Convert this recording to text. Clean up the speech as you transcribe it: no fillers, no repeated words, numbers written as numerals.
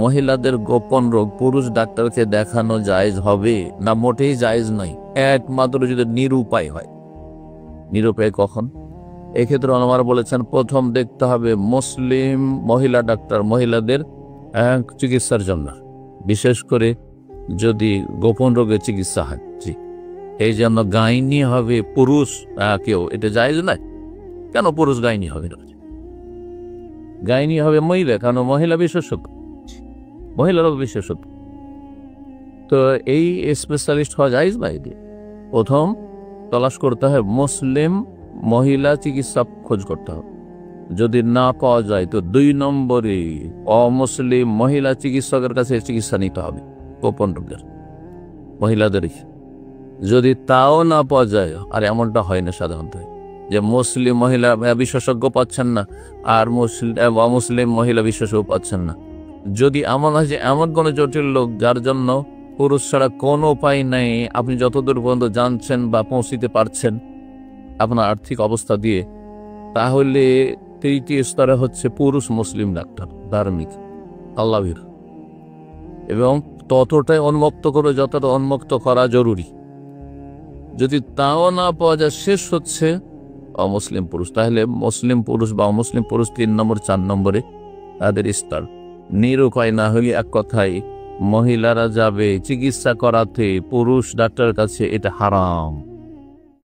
মহিলাদের গোপন রোগ পুরুষ ডাক্তারকে দেখানো জায়েজ হবে না মোটেই জায়েজ নয়? একমাত্র যদি নিরুপায় হয়। নিরুপায় কখন? এক্ষেত্রে ওলামারা বলেছেন প্রথম দেখতে হবে মুসলিম মহিলা ডাক্তার মহিলাদের চিকিৎসার জন্য, বিশেষ করে যদি গোপন রোগের চিকিৎসা হয়। জি, এই জন্য গাইনি হবে পুরুষ কেউ, এটা জায়েজ নয়। কেন পুরুষ গাইনি হবে? গাইনি হবে মহিলা, কারণ মহিলা বিশেষজ্ঞ, মহিলারও বিশেষজ্ঞ। তো এই স্পেশালিস্ট হওয়া জায়েজ নয়। প্রথম তলাশ করতে হয় মুসলিম মহিলা চিকিৎসা খোঁজ করতে হবে। যদি না পাওয়া যায় তো 2 নম্বরে অমুসলিম মহিলা চিকিৎসকের কাছে চিকিৎসা নিতে হবে গোপন রোগের মহিলাদের। যদি তাও না পাওয়া যায়, আর এমনটা হয় না সাধারণত, যে মুসলিম মহিলা বিশেষজ্ঞ পাচ্ছেন না আর অমুসলিম মহিলা বিশেষজ্ঞ পাচ্ছেন না। যদি এমন হয় যে এমন কোনো জটিল লোক যার জন্য পুরুষ ছাড়া কোনো উপায় নেই, আপনি যতদূর পর্যন্ত জানছেন বা পৌঁছিতে পারছেন আপনার আর্থিক অবস্থা দিয়ে, তাহলে 3টি স্তরে হচ্ছে পুরুষ মুসলিম ডাক্তার, ধার্মিক, আল্লাহর, এবং ততটাই উন্মুক্ত করে যতটা উন্মুক্ত করা জরুরি। যদি তাও না পাওয়া যায়, শেষ হচ্ছে অমুসলিম পুরুষ। তাহলে মুসলিম পুরুষ বা অমুসলিম পুরুষ 3 নম্বর 4 নম্বরে তাদের স্তর। নিরুপায় না হলে এক কথায় মহিলারা যাবে চিকিৎসা করাতে পুরুষ ডাক্তারের কাছে, এটা হারাম।